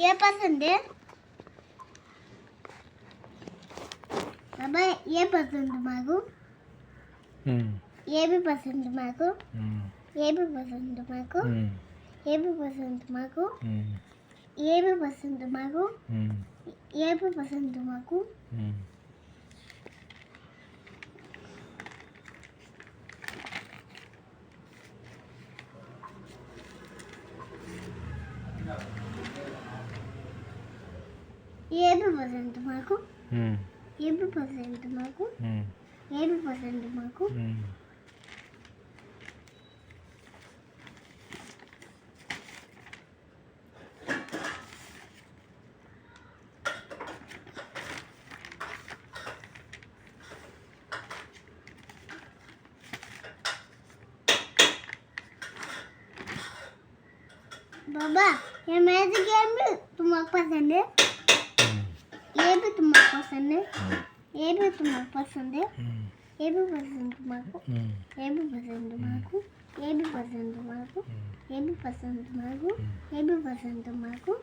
ये पसंद है बाबा, ये पसंद माको, ये भी पसंद माको, ये भी पसंद माको, ये भी पसंद माको, ये भी पसंद माको, ये भी पसंद माको। ये भी पसंद माको, ये भी पसंद माको, ये भी पसंद माको। बाबा, ये मैजिक गेम भी तुम्हारा पसंद है, ये भी तुम्हारा पसंद है, ये भी तुम्हारा पसंद है, ये भी पसंद तुम्हारा, ये भी पसंद तुम्हारा, ये भी पसंद तुम्हारा, ये भी पसंद तुम्हारा, ये भी पसंद तुम्हारा।